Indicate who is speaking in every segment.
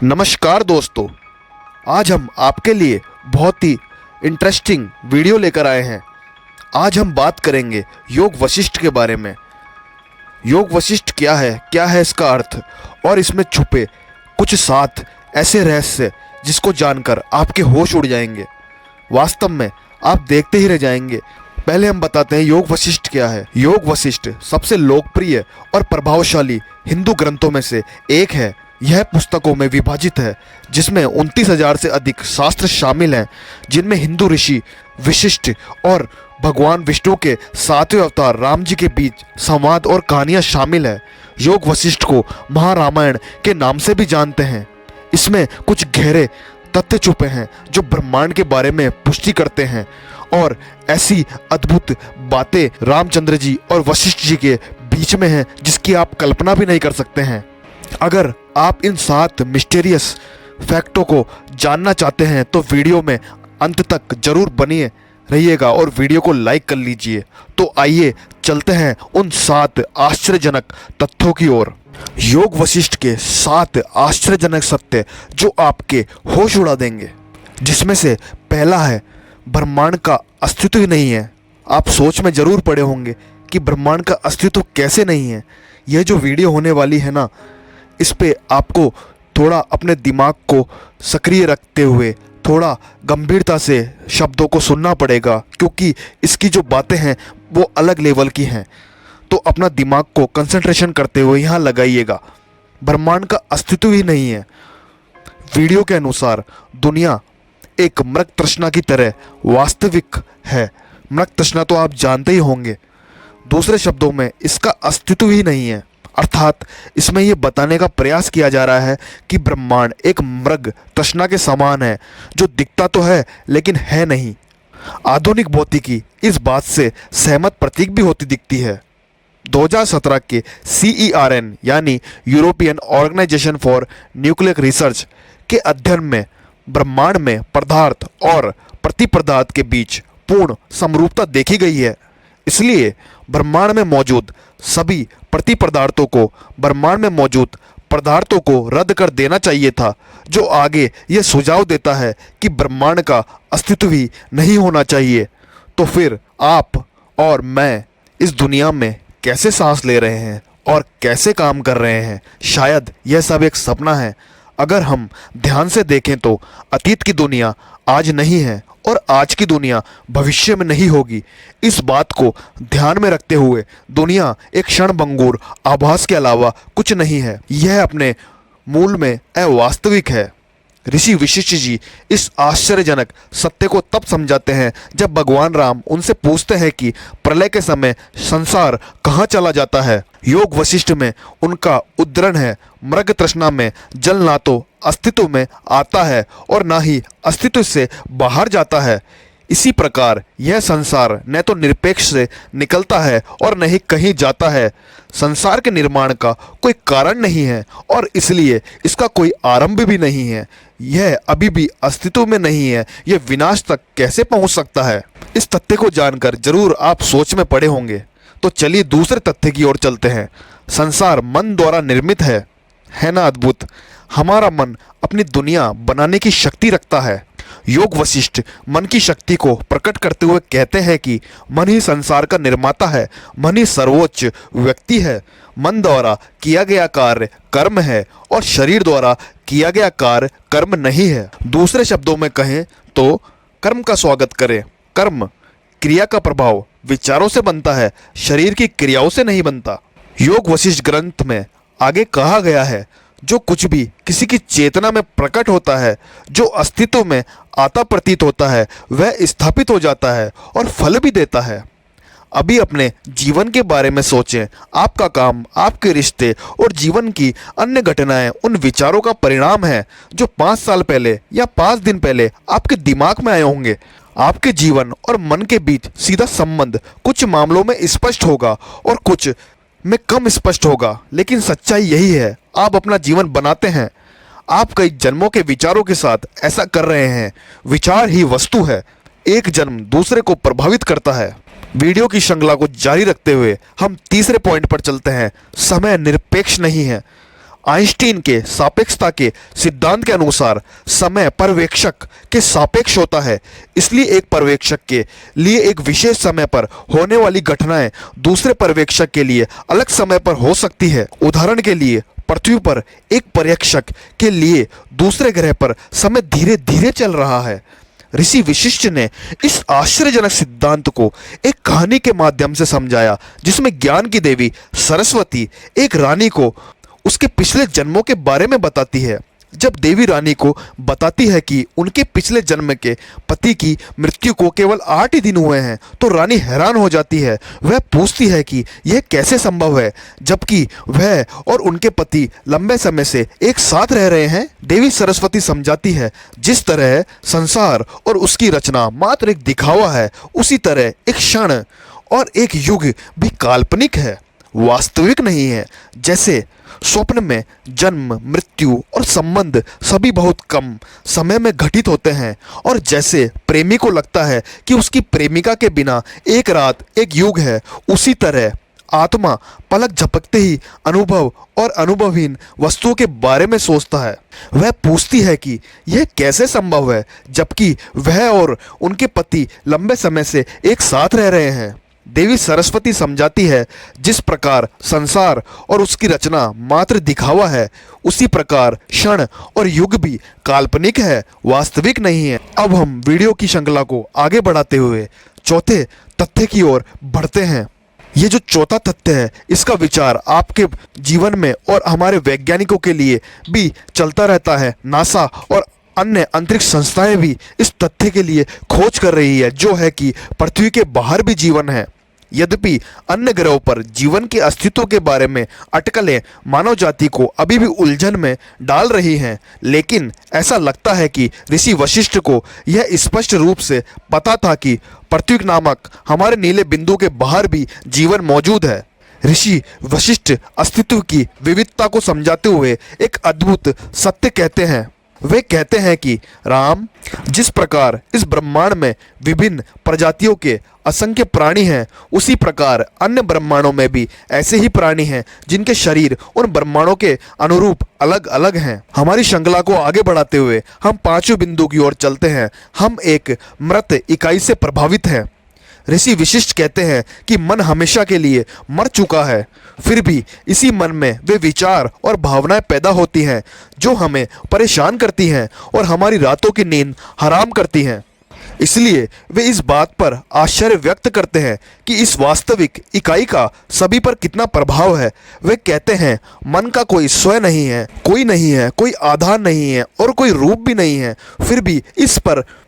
Speaker 1: नमस्कार दोस्तों। आज हम आपके लिए बहुत ही इंटरेस्टिंग वीडियो लेकर आए हैं। आज हम बात करेंगे योग वशिष्ठ के बारे में। योग वशिष्ठ क्या है इसका अर्थ और इसमें छुपे कुछ 7 ऐसे रहस्य जिसको जानकर आपके होश उड़ जाएंगे। वास्तव में आप देखते ही रह जाएंगे। पहले हम बताते हैं योग वशिष्ठ क्या है। योग वशिष्ठ सबसे लोकप्रिय और प्रभावशाली हिंदू ग्रंथों में से एक है। यह पुस्तकों में विभाजित है, जिसमें 29,000 से अधिक शास्त्र शामिल हैं, जिनमें हिंदू ऋषि वशिष्ठ और भगवान विष्णु के 7वें अवतार राम जी के बीच संवाद और कहानियां शामिल है। योग वशिष्ठ को महारामायण के नाम से भी जानते हैं। इसमें कुछ गहरे तथ्य छुपे हैं जो ब्रह्मांड के बारे में पुष्टि करते हैं और ऐसी अद्भुत बातें रामचंद्र जी और वशिष्ठ जी के बीच में हैं जिसकी आप कल्पना भी नहीं कर सकते हैं। अगर आप इन 7 मिस्टीरियस फैक्टों को जानना चाहते हैं तो वीडियो में अंत तक जरूर बनिए रहिएगा और वीडियो को लाइक कर लीजिए। तो आइए चलते हैं उन 7 आश्चर्यजनक तथ्यों की ओर। योग वशिष्ठ के 7 आश्चर्यजनक सत्य जो आपके होश उड़ा देंगे, जिसमें से पहला है ब्रह्मांड का अस्तित्व ही नहीं है। आप सोच में जरूर पड़े होंगे कि ब्रह्मांड का अस्तित्व कैसे नहीं है। यह जो वीडियो होने वाली है ना, इस पे आपको थोड़ा अपने दिमाग को सक्रिय रखते हुए थोड़ा गंभीरता से शब्दों को सुनना पड़ेगा, क्योंकि इसकी जो बातें हैं वो अलग लेवल की हैं। तो अपना दिमाग को कंसंट्रेशन करते हुए यहाँ लगाइएगा। ब्रह्मांड का अस्तित्व ही नहीं है। वीडियो के अनुसार दुनिया एक मृग तृष्णा की तरह वास्तविक है। मृग तृष्णा तो आप जानते ही होंगे। दूसरे शब्दों में इसका अस्तित्व ही नहीं है। अर्थात इसमें यह बताने का प्रयास किया जा रहा है कि ब्रह्मांड एक मृग तृष्णा के समान है, जो दिखता तो है लेकिन है नहीं। आधुनिक भौतिकी इस बात से सहमत प्रतीक भी होती दिखती है। 2017 के CERN यानी European organisation for nuclear research के अध्ययन में ब्रह्मांड में पदार्थ और प्रतिपदार्थ के बीच पूर्ण समरूपता देखी गई है। इसलिए ब्रह्मांड में मौजूद सभी प्रतिपदार्थों को ब्रह्मांड में मौजूद पदार्थों को रद्द कर देना चाहिए था, जो आगे यह सुझाव देता है कि ब्रह्मांड का अस्तित्व ही नहीं होना चाहिए। तो फिर आप और मैं इस दुनिया में कैसे सांस ले रहे हैं और कैसे काम कर रहे हैं? शायद यह सब एक सपना है। अगर हम ध्यान से देखें तो अतीत की दुनिया आज नहीं है और आज की दुनिया भविष्य में नहीं होगी। इस बात को ध्यान में रखते हुए दुनिया एक क्षणभंगुर आभास के अलावा कुछ नहीं है। यह अपने मूल में अवास्तविक है। ऋषि वशिष्ठ जी इस आश्चर्यजनक सत्य को तब समझाते हैं जब भगवान राम उनसे पूछते हैं कि प्रलय के समय संसार कहाँ चला जाता है। योग वशिष्ठ में उनका उद्धरण है, मृग तृष्णा में जल ना तो अस्तित्व में आता है और ना ही अस्तित्व से बाहर जाता है। इसी प्रकार यह संसार न तो निरपेक्ष से निकलता है और न ही कहीं जाता है। संसार के निर्माण का कोई कारण नहीं है और इसलिए इसका कोई आरंभ भी नहीं है। यह अभी भी अस्तित्व में नहीं है। यह विनाश तक कैसे पहुंच सकता है? इस तथ्य को जानकर जरूर आप सोच में पड़े होंगे। तो चलिए दूसरे तथ्य की ओर चलते हैं। संसार मन द्वारा निर्मित है ना अद्भुत? हमारा मन अपनी दुनिया बनाने की शक्ति रखता है। योग वशिष्ठ मन की शक्ति को प्रकट करते हुए कहते हैं कि मन ही संसार का निर्माता है, मन ही सर्वोच्च व्यक्ति है। मन द्वारा किया गया कार्य कर्म है और शरीर द्वारा किया गया कार्य कर्म नहीं है। दूसरे शब्दों में कहें तो कर्म का स्वागत करें। कर्म क्रिया का प्रभाव विचारों से बनता है, शरीर की क्रियाओं से नहीं बनता। योग वशिष्ठ ग्रंथ में आगे कहा गया है, जो कुछ भी किसी की चेतना में प्रकट होता है, जो अस्तित्व में आता प्रतीत होता है, वह स्थापित हो जाता है और फल भी देता है। अभी अपने जीवन के बारे में सोचें। आपका काम, आपके रिश्ते और जीवन की अन्य घटनाएं उन विचारों का परिणाम है जो 5 साल पहले या 5 दिन पहले आपके दिमाग में आए होंगे। आपके जीवन और मन के बीच सीधा संबंध कुछ मामलों में स्पष्ट होगा और कुछ में कम स्पष्ट होगा, लेकिन सच्चाई यही है। आप अपना जीवन बनाते हैं। आप कई जन्मों के विचारों के साथ ऐसा कर रहे हैं। विचार ही वस्तु है। एक जन्म दूसरे को प्रभावित करता है। वीडियो की श्रृंखला को जारी रखते हुए हम तीसरे पॉइंट पर चलते हैं। समय निरपेक्ष नहीं है। आइंस्टीन के सापेक्षता के सिद्धांत के अनुसार समय पर्यवेक्षक के सापेक्ष होता है, इसलिए एक पर्यवेक्षक के लिए एक विशेष समय पर होने वाली घटनाएं दूसरे पर्यवेक्षक के लिए अलग समय पर हो सकती है। उदाहरण के लिए पृथ्वी पर एक पर्यवेक्षक के लिए दूसरे ग्रह पर समय धीरे धीरे चल रहा है। ऋषि वशिष्ठ ने इस आश्चर्यजनक सिद्धांत को एक कहानी के माध्यम से समझाया, जिसमें ज्ञान की देवी सरस्वती एक रानी को उसके पिछले जन्मों के बारे में बताती है। जब देवी रानी को बताती है कि उनके पिछले जन्म के पति की मृत्यु को केवल 8 ही दिन हुए हैं, तो रानी हैरान हो जाती है। वह पूछती है कि यह कैसे संभव है, जबकि वह और उनके पति लंबे समय से एक साथ रह रहे हैं। देवी सरस्वती समझाती है, जिस तरह संसार और उसकी रचना मात्र एक दिखावा है, उसी तरह एक क्षण और एक युग भी काल्पनिक है, वास्तविक नहीं है। जैसे स्वप्न में जन्म, मृत्यु और संबंध सभी बहुत कम समय में घटित होते हैं, और जैसे प्रेमी को लगता है कि उसकी प्रेमिका के बिना एक रात एक युग है, उसी तरह आत्मा पलक झपकते ही अनुभव और अनुभवहीन वस्तुओं के बारे में सोचता है। वह पूछती है कि यह कैसे संभव है, जबकि वह और उनके पति लंबे समय से एक साथ रह रहे हैं। देवी सरस्वती समझाती है, जिस प्रकार संसार और उसकी रचना मात्र दिखावा है, उसी प्रकार क्षण और युग भी काल्पनिक है, वास्तविक नहीं है। अब हम वीडियो की श्रृंखला को आगे बढ़ाते हुए चौथे तथ्य की ओर बढ़ते हैं। ये जो चौथा तथ्य है, इसका विचार आपके जीवन में और हमारे वैज्ञानिकों के लिए भी चलता रहता है। नासा और अन्य अंतरिक्ष संस्थाएं भी इस तथ्य के लिए खोज कर रही है, जो है कि पृथ्वी के बाहर भी जीवन है। यद्यपि अन्य ग्रहों पर जीवन के अस्तित्व के बारे में अटकलें मानव जाति को अभी भी उलझन में डाल रही हैं, लेकिन ऐसा लगता है कि ऋषि वशिष्ठ को यह स्पष्ट रूप से पता था कि पृथ्वी नामक हमारे नीले बिंदु के बाहर भी जीवन मौजूद है। ऋषि वशिष्ठ अस्तित्व की विविधता को समझाते हुए एक अद्भुत सत्य कहते हैं। वे कहते हैं कि राम, जिस प्रकार इस ब्रह्मांड में विभिन्न प्रजातियों के असंख्य प्राणी हैं, उसी प्रकार अन्य ब्रह्मांडों में भी ऐसे ही प्राणी हैं जिनके शरीर उन ब्रह्मांडों के अनुरूप अलग अलग हैं। हमारी श्रृंखला को आगे बढ़ाते हुए हम पांचवें बिंदु की ओर चलते हैं। हम एक मृत इकाई से प्रभावित हैं। ऋषि वशिष्ठ कहते हैं कि मन हमेशा के लिए मर चुका है, फिर भी इसी मन में वे विचार और भावनाएं पैदा होती हैं जो हमें परेशान करती हैं और हमारी रातों की नींद हराम करती हैं। इसलिए वे इस बात पर आश्चर्य व्यक्त करते हैं कि इस वास्तविक इकाई का सभी पर कितना प्रभाव है। वे कहते हैं, मन का कोई स्वयं नहीं है, कोई आधार नहीं है और कोई रूप भी नहीं है।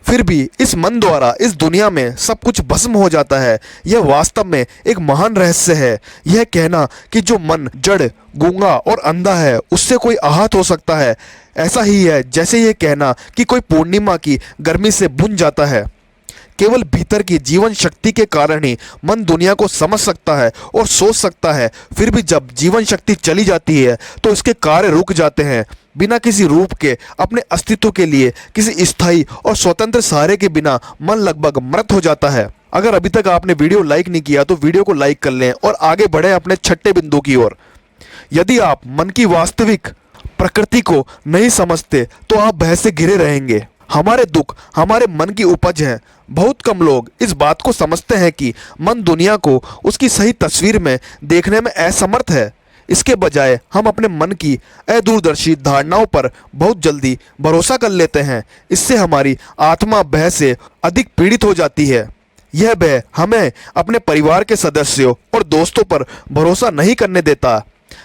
Speaker 1: फिर भी इस मन द्वारा इस दुनिया में सब कुछ भस्म हो जाता है। यह वास्तव में एक महान रहस्य है। यह कहना कि जो मन जड़, गूंगा और अंधा है, उससे कोई आहत हो सकता है, ऐसा ही है जैसे यह कहना कि कोई पूर्णिमा की गर्मी से बुझ जाता है। केवल भीतर की जीवन शक्ति के कारण ही मन दुनिया को समझ सकता है और सोच सकता है। फिर भी जब जीवन शक्ति चली जाती है तो इसके कार्य रुक जाते हैं। बिना किसी रूप के अपने अस्तित्व के लिए किसी स्थायी और स्वतंत्र सहारे के बिना मन लगभग मृत हो जाता है। अगर अभी तक आपने वीडियो लाइक नहीं किया तो वीडियो को लाइक कर लें और आगे बढ़ें अपने छठे बिंदु की ओर। यदि आप मन की वास्तविक प्रकृति को नहीं समझते तो आप भय से घिरे रहेंगे। हमारे दुख हमारे मन की उपज है। बहुत कम लोग इस बात को समझते हैं कि मन दुनिया को उसकी सही तस्वीर में देखने में असमर्थ है। इसके बजाय हम अपने मन की अदूरदर्शी धारणाओं पर बहुत जल्दी भरोसा कर लेते हैं। इससे हमारी आत्मा भय से अधिक पीड़ित हो जाती है। यह भय हमें अपने परिवार के सदस्यों और दोस्तों पर भरोसा नहीं करने देता।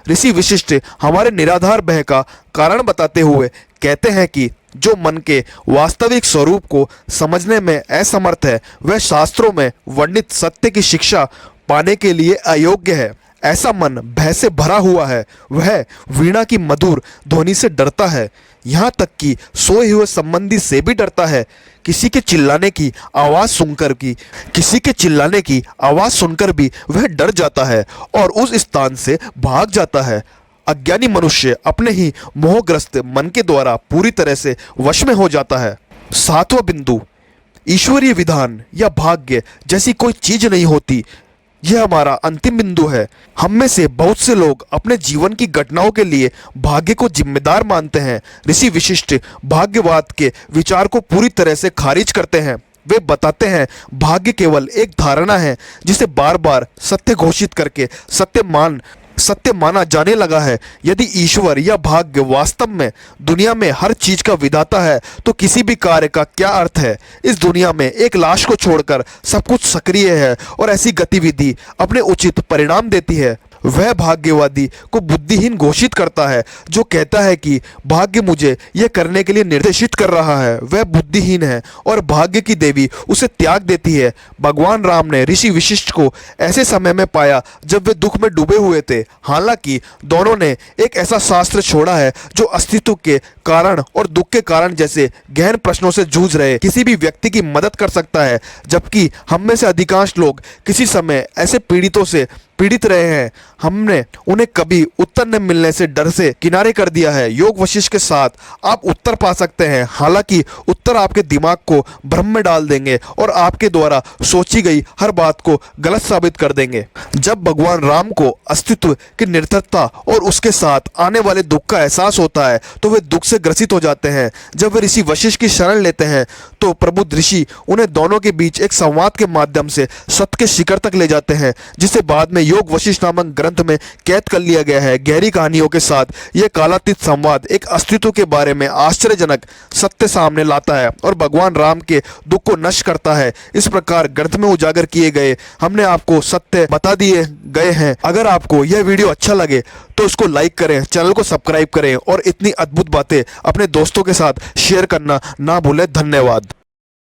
Speaker 1: ऋषि वशिष्ठ हमारे निराधार भय का कारण बताते हुए कहते हैं कि जो मन के वास्तविक स्वरूप को समझने में असमर्थ है, वह शास्त्रों में वर्णित सत्य की शिक्षा पाने के लिए अयोग्य है। ऐसा मन भय से भरा हुआ है। वह वीणा की मधुर ध्वनि से डरता है, यहाँ तक कि सोए हुए संबंधी से भी डरता है। किसी के चिल्लाने की आवाज़ सुनकर भी वह डर जाता है और उस स्थान से भाग जाता है। अज्ञानी मनुष्य अपने ही मोहग्रस्त मन के द्वारा पूरी तरह से वश में हो जाता है। सातवां बिंदु, ईश्वरीय विधान या भाग्य जैसी कोई चीज नहीं होती। यह हमारा अंतिम बिंदु है। हम में से बहुत से लोग अपने जीवन की घटनाओं के लिए भाग्य को जिम्मेदार मानते हैं। ऋषि वशिष्ठ भाग्यवाद के विचार को पूरी तरह से खारिज करते हैं। वे बताते हैं भाग्य केवल एक धारणा है जिसे बार बार सत्य घोषित करके सत्य माना जाने लगा है। यदि ईश्वर या भाग्य वास्तव में दुनिया में हर चीज का विधाता है तो किसी भी कार्य का क्या अर्थ है। इस दुनिया में एक लाश को छोड़कर सब कुछ सक्रिय है और ऐसी गतिविधि अपने उचित परिणाम देती है। वह भाग्यवादी को बुद्धिहीन घोषित करता है जो कहता है कि भाग्य मुझे यह करने के लिए निर्देशित कर रहा है। वह बुद्धिहीन है और भाग्य की देवी उसे त्याग देती है। भगवान राम ने ऋषि वशिष्ठ को ऐसे समय में पाया जब वे दुख में डूबे हुए थे। हालांकि दोनों ने एक ऐसा शास्त्र छोड़ा है जो अस्तित्व के कारण और दुख के कारण जैसे गहन प्रश्नों से जूझ रहे किसी भी व्यक्ति की मदद कर सकता है। जबकि हम में से अधिकांश लोग किसी समय ऐसे पीड़ितों से पीड़ित रहे हैं, हमने उन्हें कभी उत्तर न मिलने से डर से किनारे कर दिया है। योग वशिष्ठ के साथ आप उत्तर पा सकते हैं, हालांकि उत्तर आपके दिमाग को भ्रम में डाल देंगे और आपके द्वारा सोची गई हर बात को गलत साबित कर देंगे। जब भगवान राम को अस्तित्व की निरर्थकता और उसके साथ आने वाले दुख का एहसास होता है तो वे दुख से ग्रसित हो जाते हैं। जब वे ऋषि वशिष्ठ की शरण लेते हैं तो प्रबुद्ध ऋषि उन्हें दोनों के बीच एक संवाद के माध्यम से सत्य के शिखर तक ले जाते हैं, जिसे बाद में योग वशिष्ठ नामक ग्रंथ में कैद कर लिया गया है। गहरी कहानियों के साथ यह कालातीत संवाद एक अस्तित्व के बारे में आश्चर्यजनक सत्य सामने लाता है और भगवान राम के दुख को नष्ट करता है। इस प्रकार ग्रंथ में उजागर किए गए हमने आपको सत्य बता दिए गए हैं। अगर आपको यह वीडियो अच्छा लगे तो इसको लाइक करें, चैनल को सब्सक्राइब करें और इतनी अद्भुत बातें अपने दोस्तों के साथ शेयर करना ना भूलें। धन्यवाद।